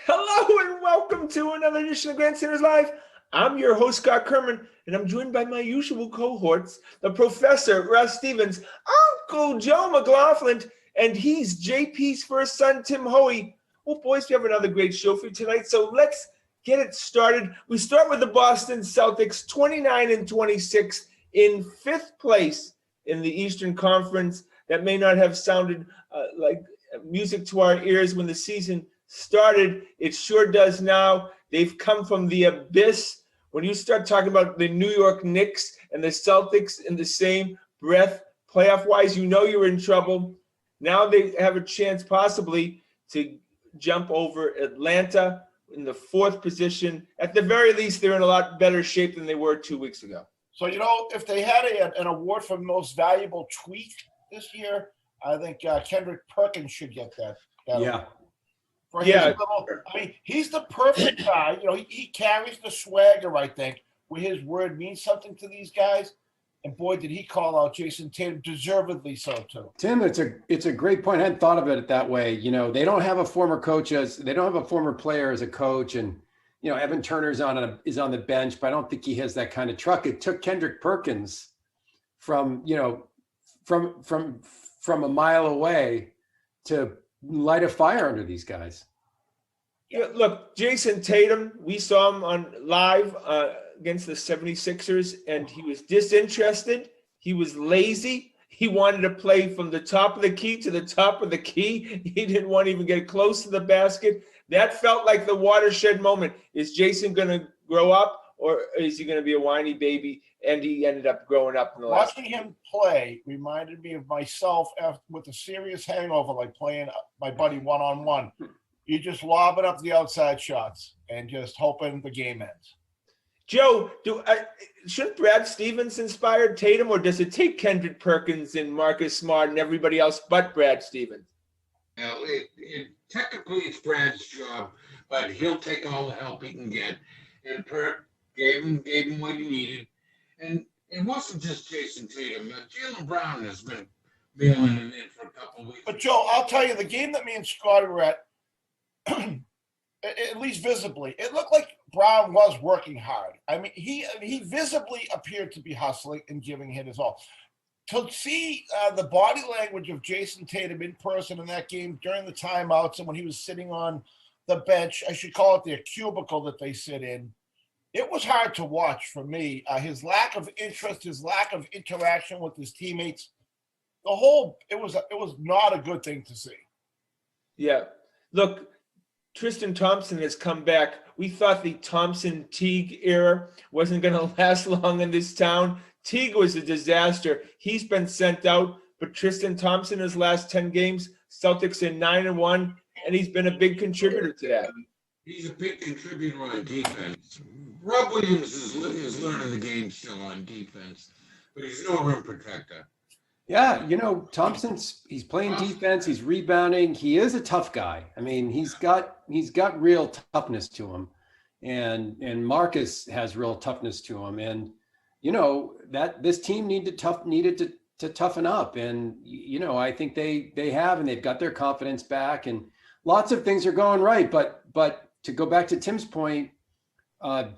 Hello and welcome to another edition of Grandstanders Live. I'm your host, Scott Kerman, and I'm joined by my usual cohorts, the Professor, Russ Stevens, Uncle Joe McLaughlin, and he's JP's first son, Tim Hoey. Well, boys, we have another great show for you tonight, so let's get it started. We start with the Boston Celtics, 29 and 26, in fifth place in the Eastern Conference. That may not have sounded like music to our ears when the season started. It sure does now. They've come from the abyss. When you start talking about the New York Knicks and the Celtics in the same breath, playoff-wise, you know you're in trouble. Now they have a chance possibly to jump over Atlanta in the fourth position. At the very least, they're in a lot better shape than they were 2 weeks ago. So, if they had an award for most valuable tweet this year, I think Kendrick Perkins should get that. Yeah. For his level, he's the perfect guy. He carries the swagger, I think, where his word means something to these guys. And boy, did he call out Jason Tatum, deservedly so too. Tim, it's a great point. I hadn't thought of it that way. They don't have a former player as a coach, and Evan Turner is on the bench, but I don't think he has that kind of truck. It took Kendrick Perkins from a mile away to light a fire under these guys. Yeah, look, Jason Tatum, we saw him on live against the 76ers, and he was disinterested. He was lazy. He wanted to play from the top of the key to the top of the key. He didn't want to even get close to the basket. That felt like the watershed moment. Is Jason going to grow up, or is he going to be a whiny baby? And he ended up growing up in the last. Watching him play reminded me of myself with a serious hangover, like playing my buddy one-on-one. You're just lobbing up the outside shots and just hoping the game ends. Joe, shouldn't Brad Stevens inspire Tatum, or does it take Kendrick Perkins and Marcus Smart and everybody else but Brad Stevens? Well, technically it's Brad's job, but he'll take all the help he can get. And Perk gave him what he needed. And it wasn't just Jason Tatum. Jaylen Brown has been mailing it in for a couple of weeks. But, Joe, I'll tell you, the game that me and Scotty were at, at least visibly, it looked like Brown was working hard. I mean, he visibly appeared to be hustling and giving it his all. To see the body language of Jason Tatum in person in that game during the timeouts and when he was sitting on the bench, I should call it their cubicle that they sit in, it was hard to watch for me. His lack of interest, his lack of interaction with his teammates, it was not a good thing to see. Yeah. Look, Tristan Thompson has come back. We thought the Thompson-Teague era wasn't going to last long in this town. Teague was a disaster. He's been sent out, but Tristan Thompson, his last 10 games, Celtics in 9-1, and he's been a big contributor to that. He's a big contributor on defense. Rob Williams is learning the game still on defense, but he's no rim protector. Yeah, he's playing defense, he's rebounding. He is a tough guy. I mean, he's got real toughness to him. And Marcus has real toughness to him. And that this team needed to toughen up. And I think they have, and they've got their confidence back, and lots of things are going right. But to go back to Tim's point,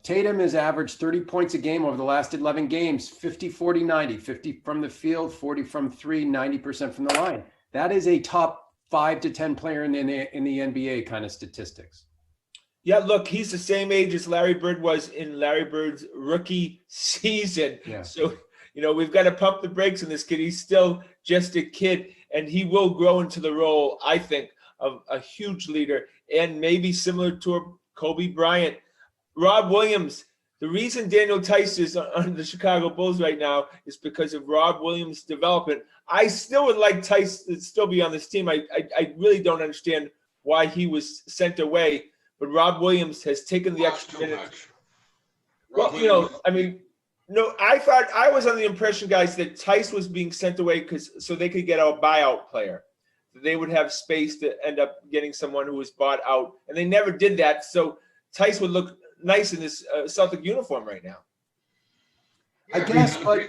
Tatum has averaged 30 points a game over the last 11 games, 50, 40, 90, 50 from the field, 40 from three, 90% from the line. That is a top 5 to 10 player in the NBA kind of statistics. Yeah, look, he's the same age as Larry Bird was in Larry Bird's rookie season. Yeah. So, we've got to pump the brakes on this kid. He's still just a kid, and he will grow into the role, I think, of a huge leader, and maybe similar to Kobe Bryant. Rob Williams, the reason Daniel Tice is on the Chicago Bulls right now is because of Rob Williams' development. I still would like Tice to still be on this team. I really don't understand why he was sent away, but Rob Williams has taken the extra minutes. Well, I thought I was under the impression, guys, that Tice was being sent away so they could get a buyout player. They would have space to end up getting someone who was bought out, and they never did that. So Tice would look nice in this Celtic uniform right now. I guess, but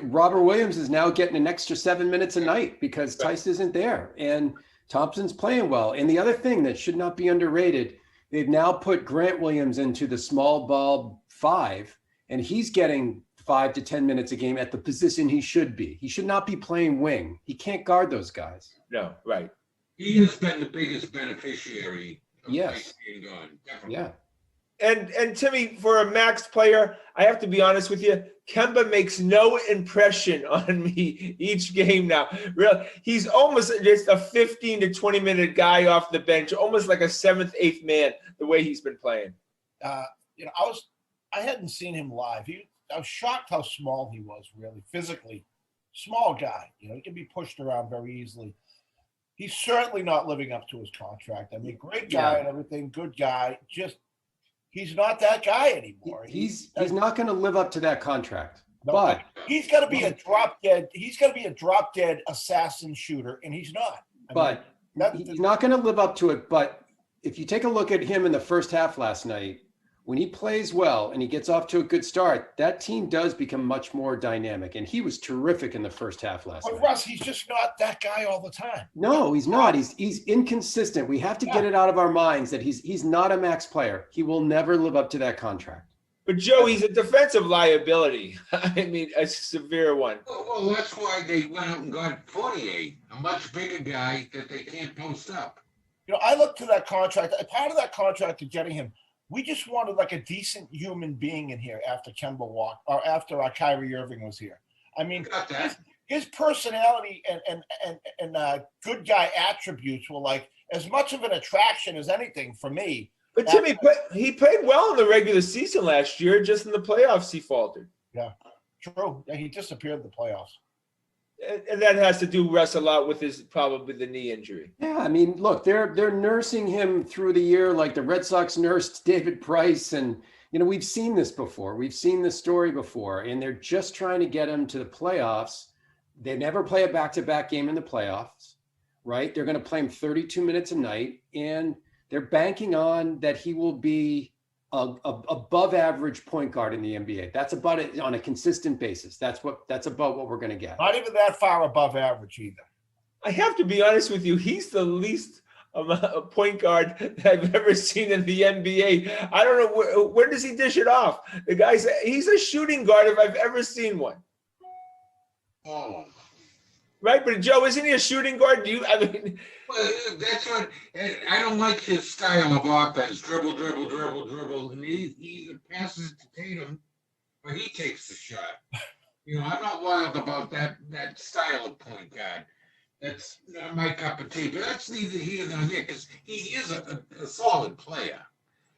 Robert Williams is now getting an extra 7 minutes a night because Tice isn't there, and Thompson's playing well. And the other thing that should not be underrated, they've now put Grant Williams into the small ball 5, and he's getting 5 to 10 minutes a game at the position he should be. He should not be playing wing. He can't guard those guys. No, right. He has been the biggest beneficiary of Yes. Price being gone. Definitely. Yeah. And Timmy, for a Max player, I have to be honest with you, Kemba makes no impression on me each game now. Real, he's almost just a 15 to 20 minute guy off the bench, almost like a 7th, 8th man, the way he's been playing. You know, I hadn't seen him live. I was shocked how small he was, really, physically. Small guy. You know, he can be pushed around very easily. He's certainly not living up to his contract. I mean, great guy and everything, good guy. Just he's not that guy anymore. He's not going to live up to that contract. No, but he's got to be a drop dead. He's got to be a drop dead assassin shooter, and he's not. He's not going to live up to it. But if you take a look at him in the first half last night, when he plays well and he gets off to a good start, that team does become much more dynamic. And he was terrific in the first half last night. But Russ, he's just not that guy all the time. No, he's not. He's inconsistent. We have to get it out of our minds that he's not a max player. He will never live up to that contract. But Joe, he's a defensive liability. I mean, a severe one. Well, that's why they went out and got 48, a much bigger guy that they can't post up. You know, I looked to that contract. Part of that contract to getting him, we just wanted like a decent human being in here after Kemba walked, or after Kyrie Irving was here. I mean, his personality and good guy attributes were like as much of an attraction as anything for me. But Timmy, he played well in the regular season last year. Just in the playoffs, he faltered. Yeah, true. Yeah, he disappeared in the playoffs. And that has to do, Russ, a lot with probably the knee injury. Yeah, I mean, look, they're nursing him through the year like the Red Sox nursed David Price. And, you know, we've seen this before. We've seen this story before. And they're just trying to get him to the playoffs. They never play a back-to-back game in the playoffs, right? They're going to play him 32 minutes a night. And they're banking on that he will be above average point guard in the NBA. That's about it on a consistent basis. That's about what we're going to get. Not even that far above average either. I have to be honest with you. He's the least point guard that I've ever seen in the NBA. I don't know where does he dish it off. He's a shooting guard if I've ever seen one. Oh. Right, but Joe, isn't he a shooting guard? Well, that's what I don't like his style of offense. Dribble, and he either passes it to Tatum or he takes the shot. You know, I'm not wild about that style of point guard. That's not my cup of tea. But that's neither here nor there because he is a solid player.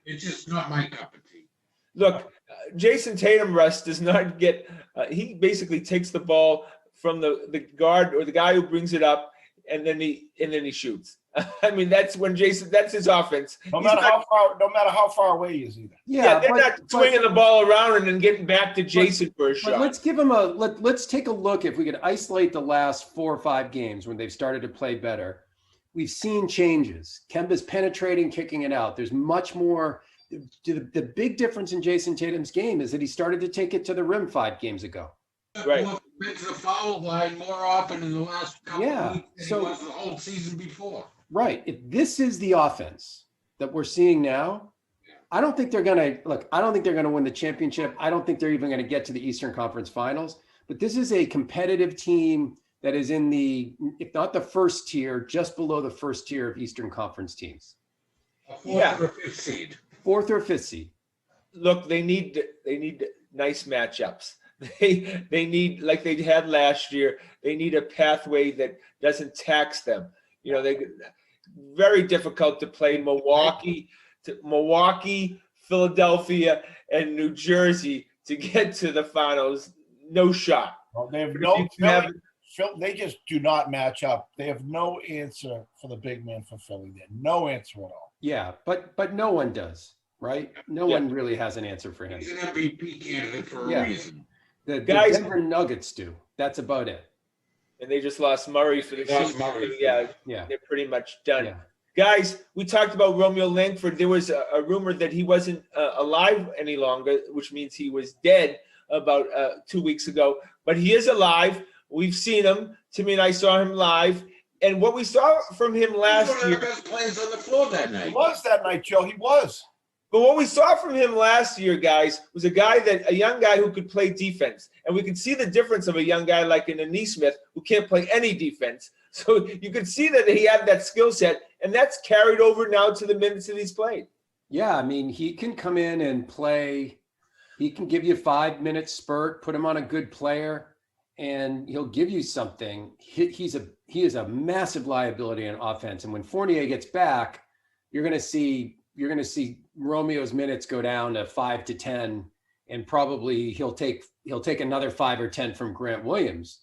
It's just not my cup of tea. Look, Jason Tatum, Russ, does not get. He basically takes the ball from the guard or the guy who brings it up, and then he shoots. I mean, that's his offense. No matter how far away he is either. Yeah, they're not swinging the ball around and then getting back to Jason for a shot. Let's give him let's take a look. If we could isolate the last 4 or 5 games when they've started to play better, we've seen changes. Kemba's penetrating, kicking it out. There's much more. The big difference in Jason Tatum's game is that he started to take it to the rim 5 games ago. Right. Been to the foul line more often in the last couple of weeks than he was the whole season before. Right. If this is the offense that we're seeing now, I don't think they're going to win the championship. I don't think they're even going to get to the Eastern Conference Finals. But this is a competitive team that is in if not the first tier, just below the first tier of Eastern Conference teams. A fourth or fifth seed. Fourth or fifth seed. Look, they need nice matchups. They need, like they had last year, they need a pathway that doesn't tax them. You know, very difficult to play Milwaukee, Philadelphia, and New Jersey to get to the finals. No shot. Well, they just do not match up. They have no answer for the big man for Philly. There, no answer at all. Yeah, but no one does, right? No one really has an answer for him. He's an MVP candidate for a reason. The Denver Nuggets do. That's about it. And they just lost Murray for the season. Yeah, they're pretty much done. Yeah. Guys, we talked about Romeo Langford. There was a rumor that he wasn't alive any longer, which means he was dead about 2 weeks ago. But he is alive. We've seen him. Timmy and I saw him live. And what we saw from him He was last one of year, the best players on the floor that He night. was that night, Joe. He was. but what we saw from him last year, guys, was a young guy who could play defense. And we could see the difference of a young guy like an Nesmith who can't play any defense. So you could see that he had that skill set, and that's carried over now to the minutes that he's played. Yeah, I mean, he can come in and play. He can give you a 5-minute spurt, put him on a good player, and he'll give you something. He is a massive liability on offense. And when Fournier gets back, you're going to see Romeo's minutes go down to 5 to 10, and probably he'll take another 5 or 10 from Grant Williams,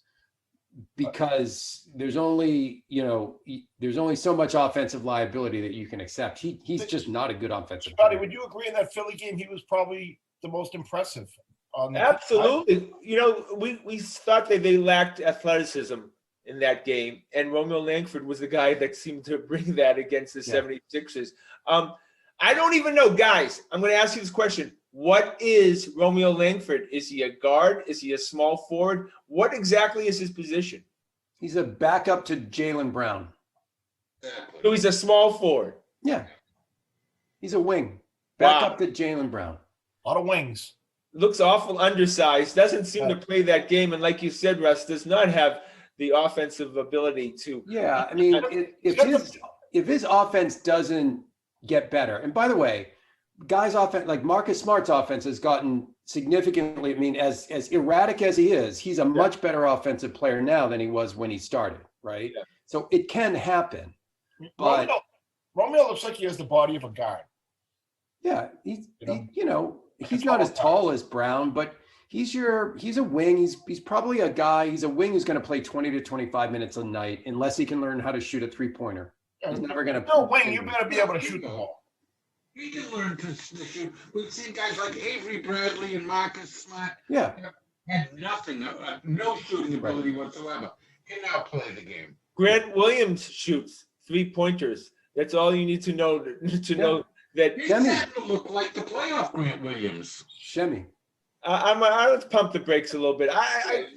because there's only so much offensive liability that you can accept. He's just not a good offensive Scotty, player. would you agree in that Philly game he was probably the most impressive on the Absolutely. We thought that they lacked athleticism in that game, and Romeo Langford was the guy that seemed to bring that against the 76ers. I don't even know, guys. I'm going to ask you this question. What is Romeo Langford? Is he a guard? Is he a small forward? What exactly is his position? He's a backup to Jaylen Brown. So he's a small forward. Yeah. He's a wing. Wow. Backup to Jaylen Brown. A lot of wings. Looks awful undersized. Doesn't seem to play that game. And like you said, Russ, does not have the offensive ability to. Yeah, I mean, if his offense doesn't get better, and by the way, guys' offense, like Marcus Smart's offense has gotten significantly, I mean, as erratic as he is, he's a much better offensive player now than he was when he started, right? Yeah. So it can happen. But Romeo looks like he has the body of a guard. yeah, he's not as tall as Brown, but he's a wing. He's probably a guy, he's a wing who's going to play 20 to 25 minutes a night unless he can learn how to shoot a 3-pointer. He's never going to. No, wing, you better be able to shoot the ball. He can learn to shoot. We've seen guys like Avery Bradley and Marcus Smart. Yeah. Had nothing, no shooting ability whatsoever. Can now play the game. Grant Williams shoots 3-pointers. That's all you need to know know that. He's starting to look like the playoff Grant Williams. Shemmy. Let's pump the brakes a little bit.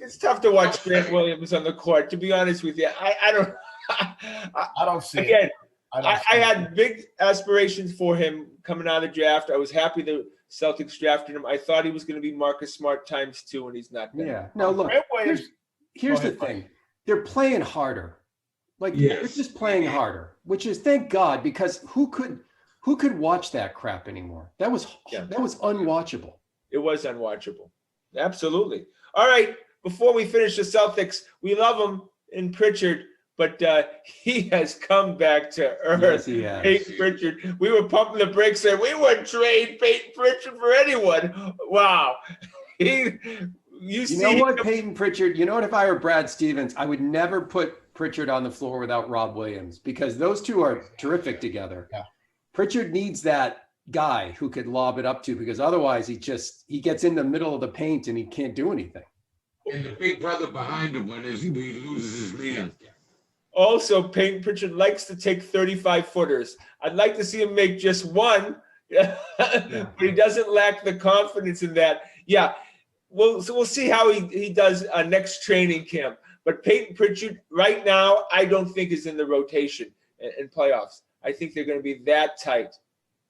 It's tough to watch Grant Williams on the court. To be honest with you, I don't. I don't see Again, it. I had big aspirations for him coming out of the draft. I was happy the Celtics drafted him. I thought he was going to be Marcus Smart ×2, and he's not. Yeah. No, look. Here's the thing. They're playing harder. They're just playing harder, which is, thank God, because who could watch that crap anymore? That was unwatchable. It was unwatchable. Absolutely. All right. Before we finish the Celtics, we love him in Pritchard, but he has come back to earth. Yes, he has. Peyton Pritchard. We were pumping the brakes there. We wouldn't trade Peyton Pritchard for anyone. Wow. You know what, Peyton Pritchard? You know what? If I were Brad Stevens, I would never put Pritchard on the floor without Rob Williams, because those two are terrific together. Yeah. Pritchard needs that guy who could lob it up to, because otherwise he gets in the middle of the paint and he can't do anything. And the big brother behind him when he loses his man. Also, Peyton Pritchard likes to take 35-footers. I'd like to see him make just one, but he doesn't lack the confidence in that. Yeah, we'll see how he does next training camp. But Peyton Pritchard right now, I don't think is in the rotation in playoffs. I think they're going to be that tight.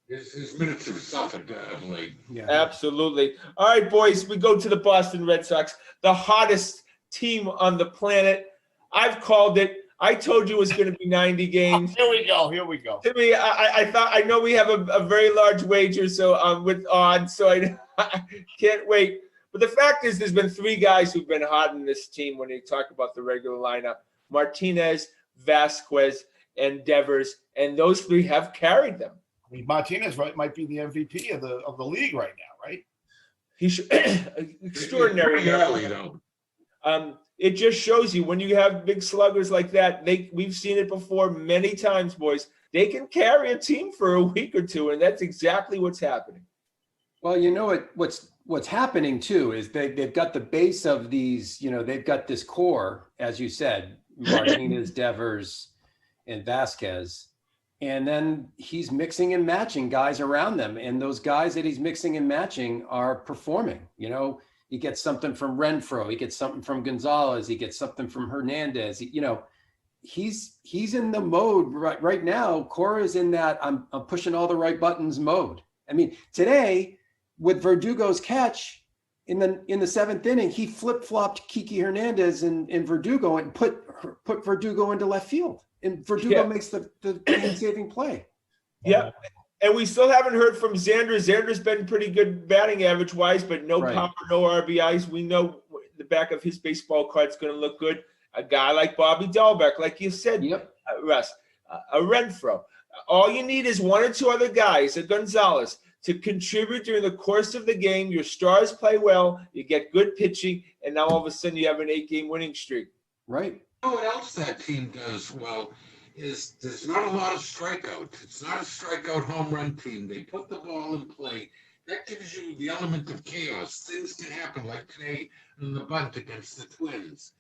His minutes have suffered of late. Yeah. Absolutely. All right, boys, we go to the Boston Red Sox, the hottest team on the planet. I've called it. I told you it was going to be 90 games. Here we go. Timmy, I know we have a very large wager, so with odds, so I can't wait. But the fact is, there's been 3 guys who've been hot in this team when you talk about the regular lineup: Martinez, Vasquez, and Devers, and those 3 have carried them. I mean, Martinez might be the MVP of the league right now, right? He should extraordinary. Pretty early, though. It just shows you when you have big sluggers like that. We've seen it before many times, boys. They can carry a team for a week or 2, and that's exactly what's happening. Well, you know what's happening too is they've got the base of these. They've got this core, as you said, Martinez, Devers, and Vasquez. And then he's mixing and matching guys around them. And those guys that he's mixing and matching are performing. He gets something from Renfroe. He gets something from Gonzalez. He gets something from Hernandez. he's in the mode right now. Cora's in that I'm pushing all the right buttons mode. I mean, today with Verdugo's catch in the seventh inning, he flip-flopped Kiki Hernandez and Verdugo and put Verdugo into left field. And Verdugo makes the game-saving play. Yeah. And we still haven't heard from Xander. Xander's been pretty good batting average-wise, but no power, no RBIs. We know the back of his baseball card's going to look good. A guy like Bobby Dahlbeck, like you said, Russ, a Renfro. All you need is one or two other guys, a Gonzalez, to contribute during the course of the game. Your stars play well, you get good pitching, and now all of a sudden you have an 8-game winning streak. Right. You know what else that team does well is there's not a lot of strikeouts. It's not a strikeout home run team. They put the ball in play. That gives you the element of chaos. Things can happen, like today in the bunt against the Twins.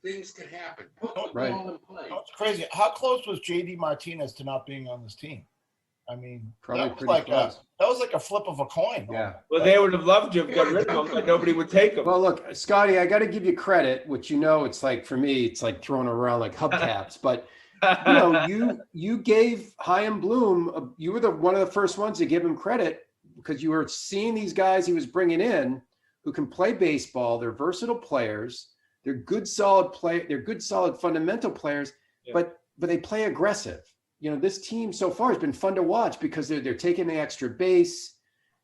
Things can happen. Put the ball in play. It's crazy. How close was JD Martinez to not being on this team? I mean, probably that was like a flip of a coin. Yeah. Well, they would have loved to have got rid of him, but nobody would take him. Well, look, Scotty, I got to give you credit, which it's like for me, it's like throwing around like hubcaps. But you gave Chaim Bloom, you were one of the first ones to give him credit because you were seeing these guys he was bringing in who can play baseball. They're versatile players. They're good, solid fundamental players, but they play aggressive. This team so far has been fun to watch because they're taking the extra base.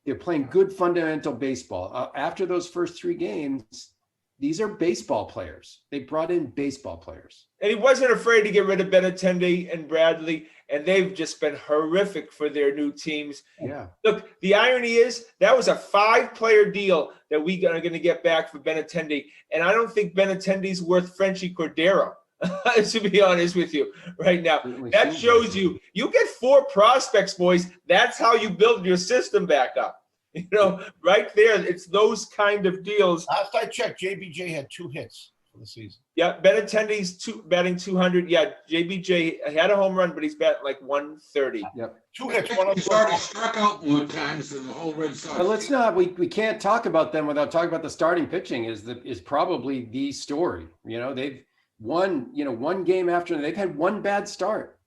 They're playing good fundamental baseball. After those first 3 games, these are baseball players. They brought in baseball players. And he wasn't afraid to get rid of Benintendi and Bradley, and they've just been horrific for their new teams. Yeah. Look, the irony is that was a 5-player deal that we are going to get back for Benintendi, and I don't think Benintendi's worth Frenchie Cordero, to be honest with you right now. That shows you get 4 prospects, boys. That's how you build your system back up. Right there, it's those kind of deals. Last I checked, JBJ had 2 hits for the season. Yeah, Benintendi's batting 200. Yeah, JBJ had a home run, but he's batting like 130. Yep. 2 hits. He's already struck out more times than the whole Red Sox. But let's not. We can't talk about them without talking about the starting pitching. Is probably the story. They've won. One game after they've had one bad start.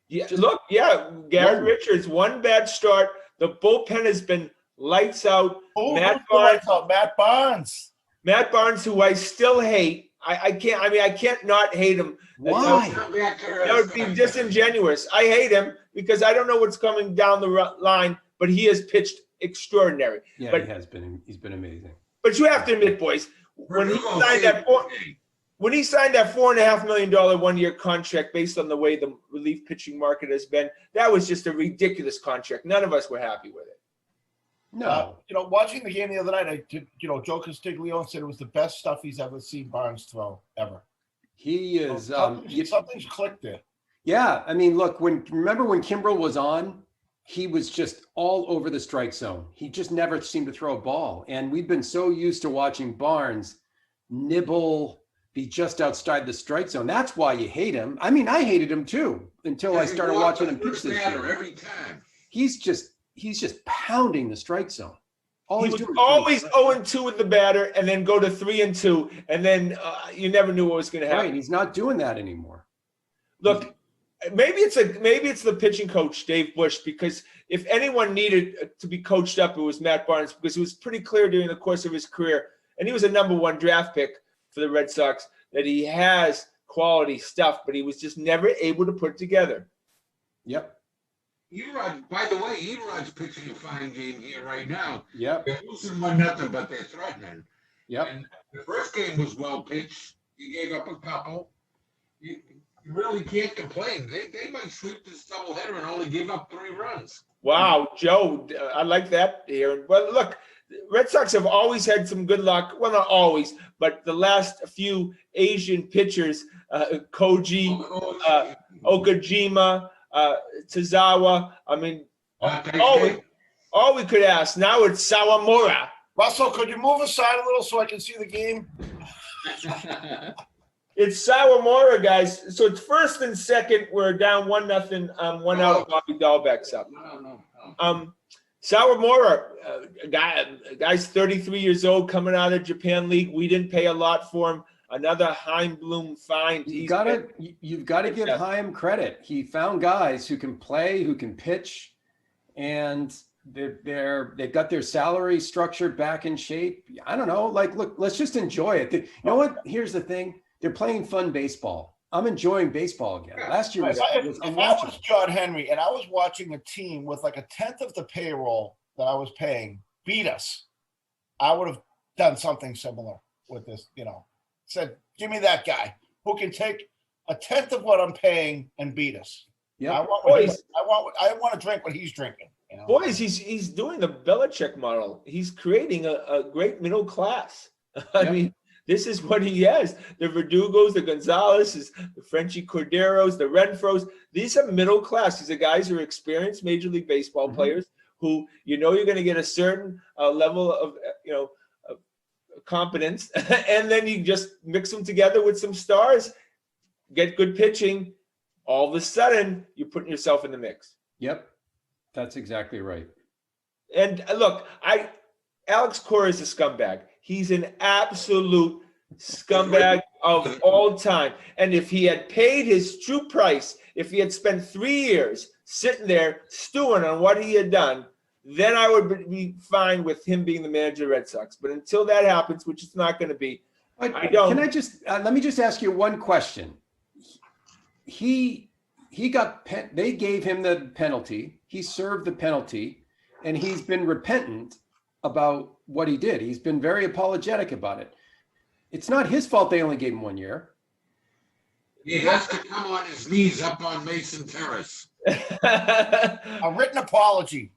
Yeah, Garrett Richards, one bad start. The bullpen has been lights out. Matt Barnes. Matt Barnes, who I still hate. I can't not hate him. Why? That would be disingenuous. I hate him because I don't know what's coming down the line, but he has pitched extraordinary. Yeah, but, he has been. He's been amazing. But you have to admit, boys, when he signed that $4.5 million 1-year contract based on the way the relief pitching market has been, that was just a ridiculous contract. None of us were happy with it. No. Watching the game the other night, Joe Castiglione said it was the best stuff he's ever seen Barnes throw ever. He is. Something's clicked there. Yeah. I mean, look, remember when Kimbrel was on, he was just all over the strike zone. He just never seemed to throw a ball. And we've been so used to watching Barnes nibble, be just outside the strike zone. That's why you hate him. I mean, I hated him too until I started watching him pitch this year. Every time. He's just pounding the strike zone. He was always 0-2 with the batter and then go to 3-2, and then you never knew what was going to happen. Right, he's not doing that anymore. Look, maybe it's the pitching coach, Dave Bush, because if anyone needed to be coached up, it was Matt Barnes, because it was pretty clear during the course of his career, and he was a number 1 draft pick for the Red Sox, that he has quality stuff, but he was just never able to put it together. Yep. Erod, by the way, Erod's pitching a fine game here right now. Yep. They're losing 1-0, but they're threatening. Yep. And the first game was well pitched. He gave up a couple. You really can't complain. They might sweep this doubleheader and only give up 3 runs. Wow, Joe, I like that here. Well, look, Red Sox have always had some good luck. Well, not always, but the last few Asian pitchers, Koji, Okajima, Tozawa. I mean, all we could ask. Now it's Sawamura. Russell, could you move aside a little so I can see the game? It's Sawamura, guys. So it's first and second. We're down 1-0. 1 out. Bobby Dahlbeck's up. Sawamura, guy's 33 years old, coming out of Japan League. We didn't pay a lot for him. another Heimblum find. You've got to give Heim credit. He found guys who can play, who can pitch, and they've got their salary structure back in shape. I don't know. Like, look, let's just enjoy it. You know what? Here's the thing. They're playing fun baseball. I'm enjoying baseball again. Last year was if I was John Henry and I was watching a team with like a tenth of the payroll that I was paying beat us, I would have done something similar with this, said, give me that guy who can take a tenth of what I'm paying and beat us. Yeah, I want to drink what he's drinking. Boys, he's doing the Belichick model. He's creating a great middle class. I mean, this is what he has. The Verdugos, the Gonzalez, the Frenchie Corderos, the Renfros. These are middle class. These are guys who are experienced Major League Baseball players who you're going to get a certain level of competence, and then you just mix them together with some stars, get good pitching. All of a sudden, you're putting yourself in the mix. Yep, that's exactly right. And look, Alex Cora is a scumbag. He's an absolute scumbag of all time. And if he had paid his true price, if he had spent 3 years sitting there stewing on what he had done, then I would be fine with him being the manager of the Red Sox. But until that happens, which it's not going to be, I don't. Can I just let me just ask you one question? He got they gave him the penalty. He served the penalty, and he's been repentant about what he did. He's been very apologetic about it. It's not his fault they only gave him 1 year. He has to come on his knees up on Mason Terrace. A written apology.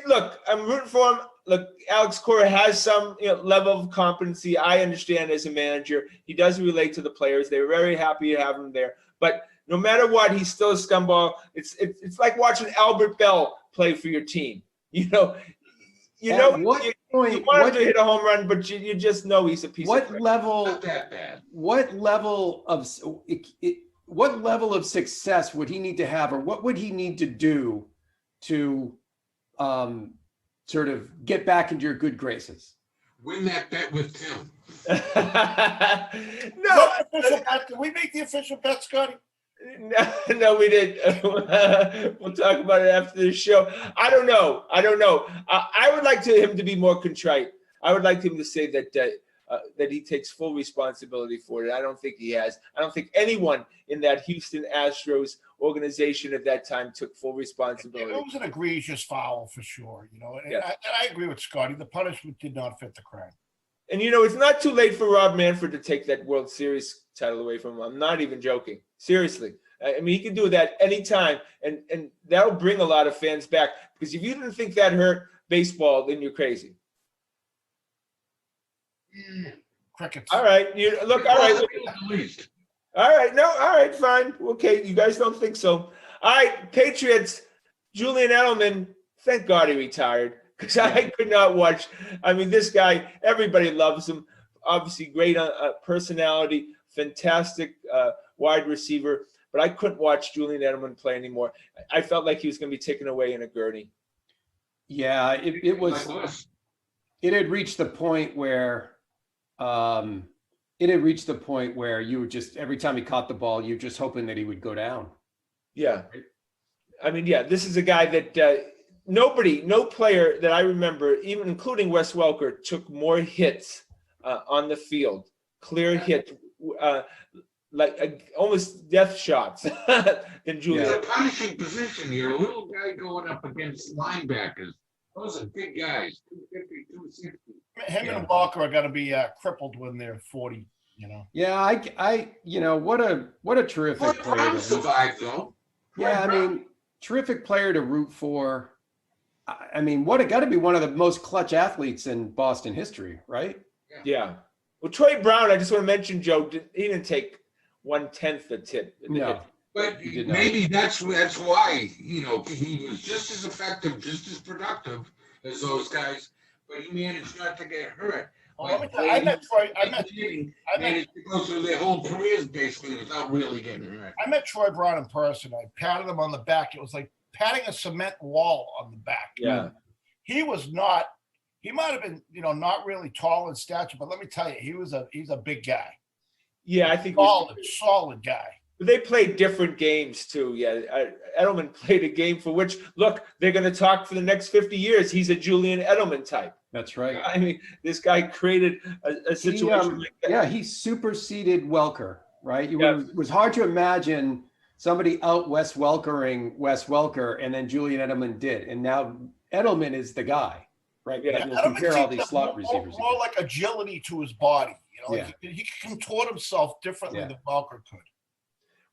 Look, I'm rooting for him. Look, Alex Cora has some level of competency. I understand as a manager. He does relate to the players. They're very happy to have him there. But no matter what, he's still a scumbag. It's like watching Albert Bell play for your team. You want him to hit a home run, but you just know he's a piece of crap. Not that bad. What level of success would he need to have, or what would he need to do to sort of get back into your good graces? Win that bet with Tim. No. Did we make the official bet, Scotty? No, we didn't. We'll talk about it after the show. I don't know. I would like him to be more contrite. I would like him to say that he takes full responsibility for it. I don't think he has. I don't think anyone in that Houston Astros organization at that time took full responsibility. It was an egregious foul for sure, And I agree with Scotty. The punishment did not fit the crime. And it's not too late for Rob Manfred to take that World Series title away from him. I'm not even joking. Seriously. I mean, he can do that anytime, and that'll bring a lot of fans back. Because if you didn't think that hurt baseball, then you're crazy. Crickets. All right. All right. All right. No. All right. Fine. Okay. You guys don't think so. All right. Patriots. Julian Edelman. Thank God he retired, because I could not watch. I mean, this guy. Everybody loves him. Obviously, great personality. Fantastic wide receiver. But I couldn't watch Julian Edelman play anymore. I felt like he was going to be taken away in a gurney. Yeah. It was. It had reached the point where. It had reached the point where you were just, every time he caught the ball, you're just hoping that he would go down. Yeah. I mean, this is a guy that no player that I remember, even including Wes Welker, took more hits on the field, clear hit, like almost death shots than Julian. It's a punishing position here. A little guy going up against linebackers. Those are big guys, 250, 260. Him and Walker are going to be crippled when they're 40. Yeah, what a terrific player to survive though. Yeah, I mean, terrific player to root for. I mean, got to be one of the most clutch athletes in Boston history, right? Yeah. Well, Troy Brown, I just want to mention, Joe, he didn't take 1/10 the hit. No. But maybe that's why, he was just as effective, just as productive as those guys, but he managed not to get hurt. Well, I met Troy. I managed to go through their whole careers basically without really getting hurt. I met Troy Brown in person. I patted him on the back. It was like patting a cement wall on the back. Yeah. He He might have been, not really tall in stature, but let me tell you, he's a big guy. Yeah, I think Solid guy. they played different games too. Yeah, Edelman played a game for which, look, they're going to talk for the next 50 years. He's a Julian Edelman type. That's right. I mean, this guy created a situation like that. Yeah, he superseded Welker, right? Yeah. It was hard to imagine somebody out Wes Welkering Wes Welker, and then Julian Edelman did. And now Edelman is the guy, right? Yeah. You'll compare all these slot receivers. More like agility to his body. Yeah. He can contort himself differently than Welker could.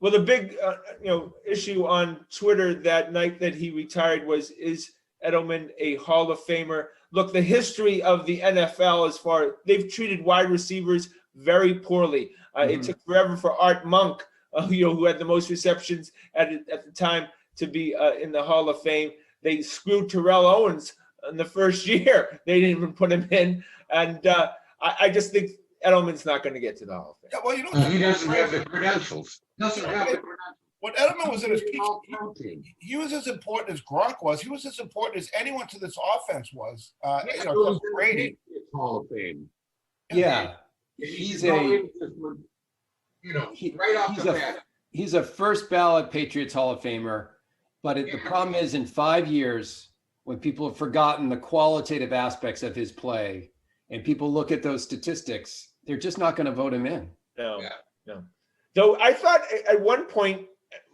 Well, the big issue on Twitter that night that he retired was, is Edelman a Hall of Famer? Look, the history of the NFL they've treated wide receivers very poorly. It took forever for Art Monk, who had the most receptions at the time, to be in the Hall of Fame. They screwed Terrell Owens in the first year. They didn't even put him in. And I just think Edelman's not going to get to the Hall of Fame. Yeah, well, he doesn't have the credentials. When Edelman was in his peak, he was as important as Gronk was. He was as important as anyone to this offense was. Brady. Hall of Fame. Yeah, he's a right off the bat. He's a first ballot Patriots Hall of Famer. But the problem is, in 5 years, when people have forgotten the qualitative aspects of his play, and people look at those statistics, they're just not going to vote him in. No. Though I thought at one point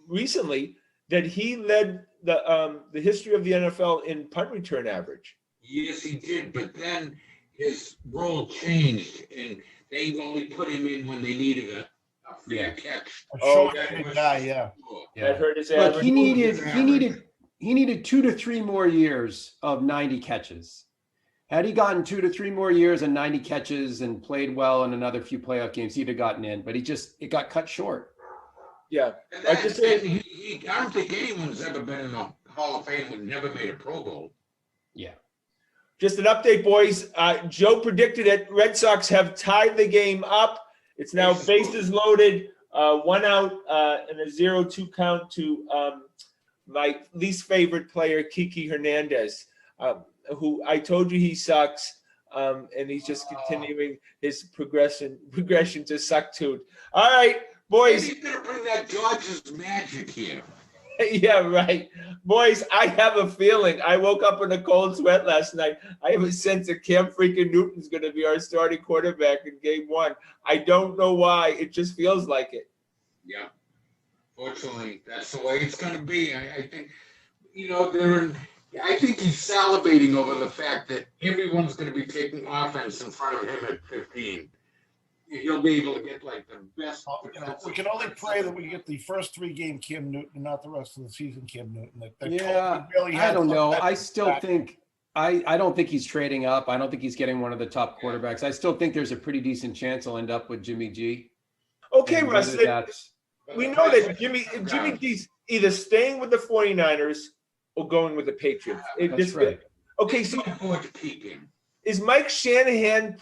recently that he led the history of the NFL in punt return average. Yes, he did, but then his role changed, and they only put him in when they needed a fair catch. Guy, That hurt his Look, average. he needed 2 to 3 more years of 90 catches. Had he gotten 2 to 3 more years and 90 catches and played well in another few playoff games, he'd have gotten in. But it got cut short. Yeah, I don't think anyone's ever been in the Hall of Fame who never made a Pro Bowl. Yeah. Just an update, boys. Joe predicted it. Red Sox have tied the game up. It's now bases loaded, 1 out, and a 0-2 count to my least favorite player, Kiki Hernandez, who I told you he sucks, and he's just continuing his progression to sucktude. All right, boys. He's gonna bring that Dodgers magic here. Yeah, right. Boys, I have a feeling. I woke up in a cold sweat last night. I have a sense that Cam freaking Newton's going to be our starting quarterback in game 1. I don't know why. It just feels like it. Yeah. Fortunately, that's the way it's going to be. I think, I think he's salivating over the fact that everyone's going to be taking offense in front of him at 15. He'll be able to get like the best. We can only pray that we get the first 3 game Cam Newton and not the rest of the season Cam Newton. I don't know. I still think I don't think he's trading up. I don't think he's getting one of the top quarterbacks. I still think there's a pretty decent chance he'll end up with Jimmy G. Okay, Russ. We know that Jimmy G's either staying with the 49ers or going with the Patriots. That's right. Okay, so is Mike Shanahan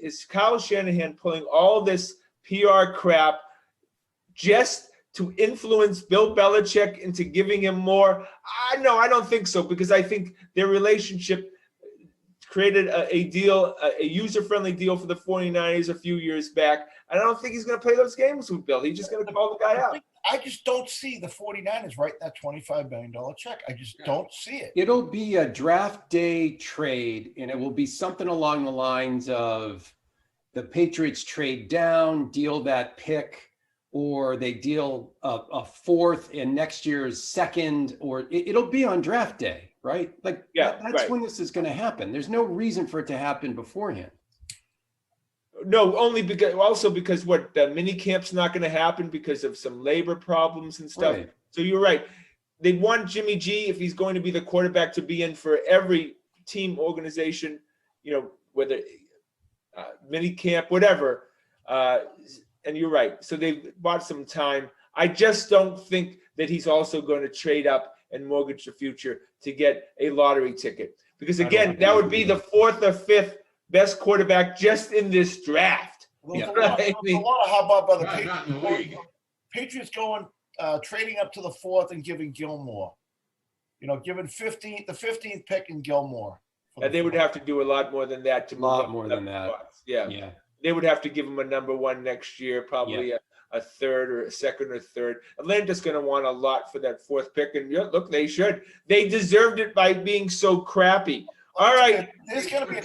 is Kyle Shanahan pulling all this PR crap just to influence Bill Belichick into giving him more? No, I don't think so, because I think their relationship created a deal, a user-friendly deal for the 49ers a few years back. And I don't think he's going to play those games with Bill. He's just going to call the guy out. I just don't see the 49ers writing that $25 million check. I just don't see it. It'll be a draft day trade, and it will be something along the lines of the Patriots trade down, deal that pick, or they deal a 4th in next year's 2nd, or it'll be on draft day, right? Like that's right. When this is going to happen. There's no reason for it to happen beforehand. No, only because what, the mini camp's not going to happen because of some labor problems and stuff. Right. So you're right. They'd want Jimmy G, if he's going to be the quarterback, to be in for every team organization, whether mini camp, whatever. And you're right. So they've bought some time. I just don't think that he's also going to trade up and mortgage the future to get a lottery ticket. Because again, that would be the 4th or 5th best quarterback just in this draft. Well, a lot of hubbub by the Patriots. Patriots going, trading up to the 4th and giving Gilmore. Giving the 15th pick in Gilmore And they would have to do a lot more than that to A move lot up more 11 than that. spots. Yeah. Yeah. They would have to give him a number one next year, probably a third or a second or third. Atlanta's going to want a lot for that fourth pick. And look, they should. They deserved it by being so crappy. All right. There's going to be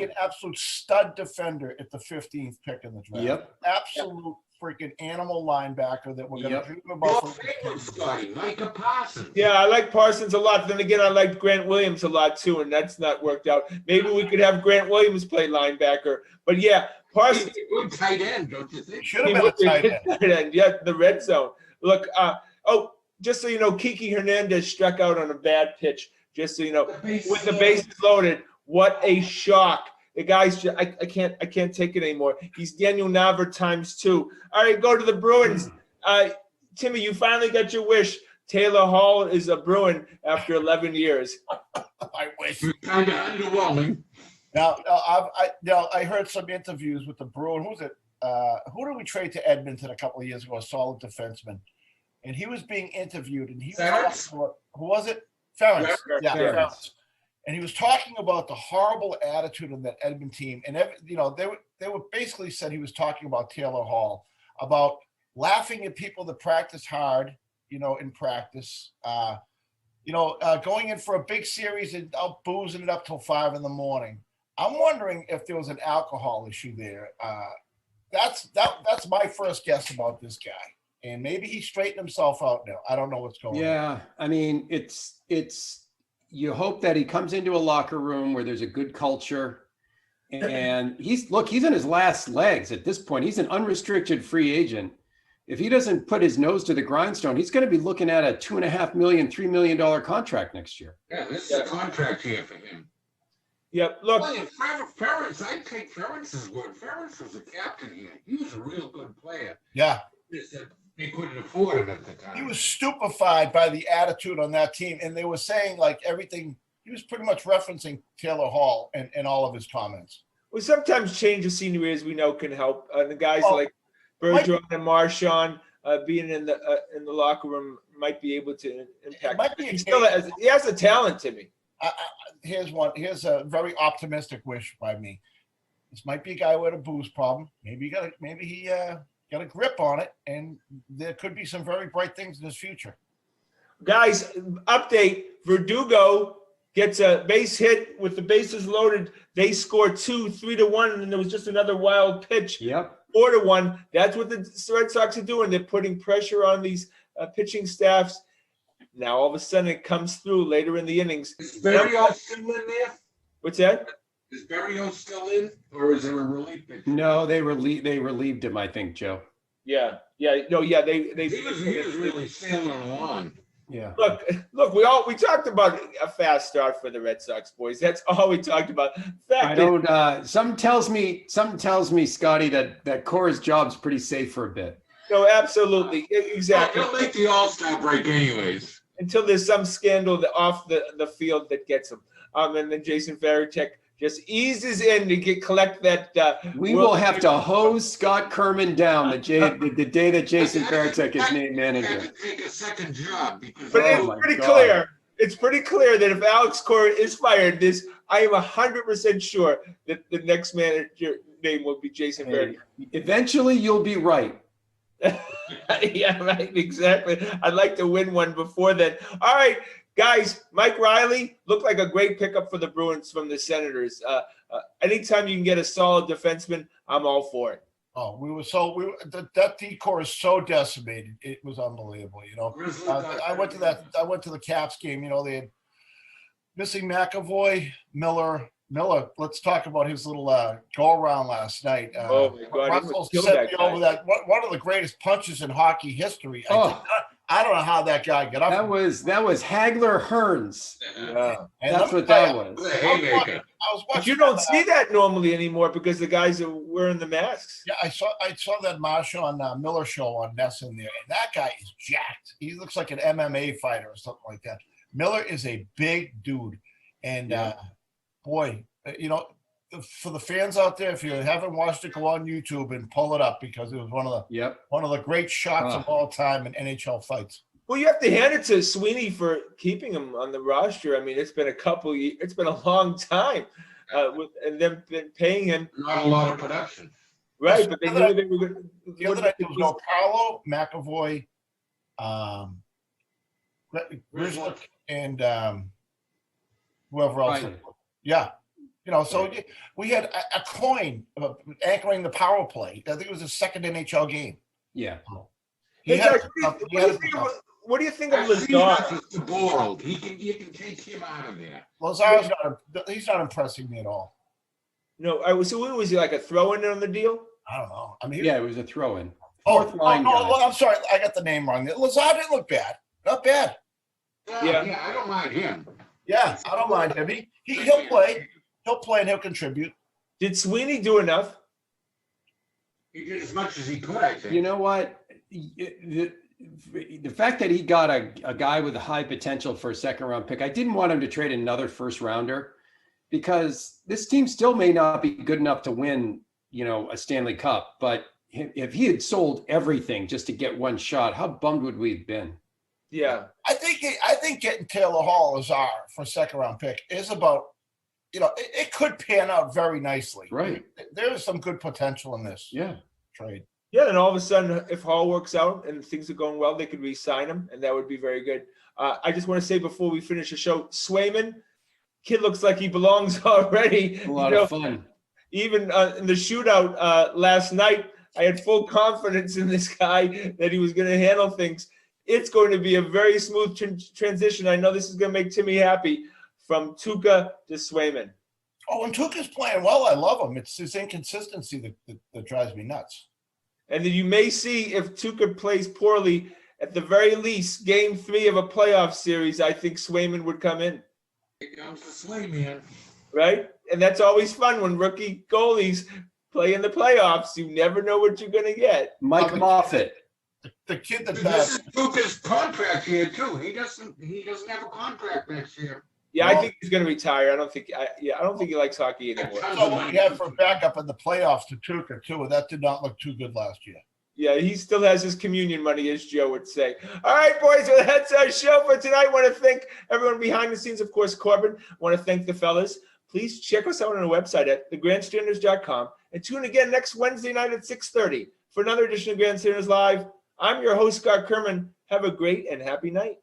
an absolute stud defender at the 15th pick in the draft. Yep. Absolute freaking animal linebacker that we're going to dream Your about. favorite, Scotty, Micah Parsons. Yeah, I like Parsons a lot. Then again, I like Grant Williams a lot too, and that's not worked out. Maybe we could have Grant Williams play linebacker. But yeah, Parsons. He's a good tight end, don't you think? Should have been a tight end. Yeah, the red zone. Look, just so you know, Kiki Hernandez struck out on a bad pitch. Just so you know, with the bases loaded, what a shock! The guy's just, I can't take it anymore. He's Daniel Navar ×2. All right, go to the Bruins. Timmy, you finally got your wish. Taylor Hall is a Bruin after 11 years. I wish. Kind of underwhelming. Now, I heard some interviews with the Bruin. Who's it? Who did we trade to Edmonton a couple of years ago? A solid defenseman, and he was being interviewed, and he was talking about, who was it? Ferentz. Yeah, Ferentz. And he was talking about the horrible attitude of that Edmonton team, and they were basically said he was talking about Taylor Hall, about laughing at people that practice hard, in practice, going in for a big series and out boozing it up till 5 a.m. I'm wondering if there was an alcohol issue there. That's my first guess about this guy. And maybe he straightened himself out now. I don't know what's going on. Yeah, I mean, it's you hope that he comes into a locker room where there's a good culture, and he's in his last legs at this point. He's an unrestricted free agent. If he doesn't put his nose to the grindstone, he's going to be looking at a $2.5 million, $3 million contract next year. Yeah, this is a contract year for him. Yep. Look, Ferentz, I take Ferentz's word. Ferentz was a captain here. He was a real good player. Yeah. They couldn't afford it at the time. He was stupefied by the attitude on that team, and they were saying like everything. He was pretty much referencing Taylor Hall and all of his comments. well, sometimes change of scenery, as we know, can help. The guys like Bergeron and Marchand being in the locker room might be able to impact. He has the talent, Timmy. Here's a very optimistic wish by me. This might be a guy with a booze problem. Maybe he got a grip on it, and there could be some very bright things in his future. Guys, update: Verdugo gets a base hit with the bases loaded. They score 3-1, and then there was just another wild pitch. Yep. 4-1. That's what the Red Sox are doing. They're putting pressure on these pitching staffs. Now all of a sudden it comes through later in the innings. Is Berrios still in there? What's that? Is Berrios still in, or is there a relief pitcher? No, they relieved him, I think, Joe. Yeah. They He was really sailing along. Yeah. Look, we talked about a fast start for the Red Sox, boys. That's all we talked about. Something tells me, Scotty, that Cora's job's pretty safe for a bit. No, absolutely. Exactly. He'll make the All-Star break anyways. Until there's some scandal off the field that gets him. And then Jason Varitek just eases in to collect that. We will have to hose Scott Kerman down the day that Jason Varitek is named manager. Had to take a second job because. But it's pretty clear. It's pretty clear that if Alex Cora is fired, I am 100% sure that the next manager name will be Jason Varitek. Eventually, you'll be right. Yeah, right. Exactly. I'd like to win one before then. All right. Guys, Mike Riley looked like a great pickup for the Bruins from the Senators. Anytime you can get a solid defenseman, I'm all for it. Oh, that decor is so decimated. It was unbelievable. I went to the Caps game. They had missing McAvoy, Miller. Let's talk about his little go around last night. Oh my God! Russell sent me over that. One of the greatest punches in hockey history. I don't know how that guy got up. That was Hagler Hearns. Yeah, that's what that was. Haymaker. But you don't see that normally anymore because the guys are wearing the masks. Yeah, I saw that Marchand Miller show on Nesson there, and that guy is jacked. He looks like an MMA fighter or something like that. Miller is a big dude, and boy, for the fans out there, if you haven't watched it, go on YouTube and pull it up because it was one of the great shots of all time in NHL fights. Well, you have to hand it to Sweeney for keeping him on the roster. I mean, it's been it's been a long time, and them been paying him. Not a lot of production. Right, but they knew they were going The other night there was no Paolo, McAvoy, Grizzlick, and whoever else. Right. Yeah. So we had a coin anchoring the power play. I think it was his second NHL game. Yeah. Hey guys, what do you think of Lazar? The ball. You can take him out of there. Lazar's he's not impressing me at all. No, so was he like a throw-in on the deal? I don't know. I mean, Yeah, it was a throw-in. Fourth line guy. I'm sorry, I got the name wrong. Lazar didn't look bad. Not bad. Yeah, I don't mind him. Yeah, I don't mind him. He'll play. He'll play and he'll contribute. Did Sweeney do enough? He did as much as he could, I think. You know what? The fact that he got a guy with a high potential for a second-round pick, I didn't want him to trade another first-rounder because this team still may not be good enough to win, a Stanley Cup. But if he had sold everything just to get one shot, how bummed would we have been? Yeah, I think getting Taylor Hall as our for second-round pick is about. It could pan out very nicely. Right. There is some good potential in this trade. Yeah, and all of a sudden, if Hall works out and things are going well, they could re-sign him, and that would be very good. I just want to say before we finish the show, Swayman, kid looks like he belongs already. A lot of fun. Even in the shootout last night, I had full confidence in this guy that he was going to handle things. It's going to be a very smooth transition. I know this is going to make Timmy happy. From Tuukka to Swayman. Oh, and Tuukka's playing well. I love him. It's his inconsistency that drives me nuts. And then you may see if Tuukka plays poorly, at the very least, Game 3 of a playoff series, I think Swayman would come in. Here comes the Swayman. Right? And that's always fun when rookie goalies play in the playoffs. You never know what you're going to get. Mike Moffitt. The kid that this is Tuukka's contract here too. He doesn't have a contract next year. Yeah, I think he's going to retire. I don't think he likes hockey anymore. So what we had for backup in the playoffs to Tuukka too, and that did not look too good last year. Yeah, he still has his communion money, as Joe would say. All right, boys, well, that's our show for tonight. I want to thank everyone behind the scenes, of course, Corbin. I want to thank the fellas. Please check us out on our website at thegrandstanders.com and tune again next Wednesday night at 6:30 for another edition of Grandstanders Live. I'm your host, Scott Kerman. Have a great and happy night.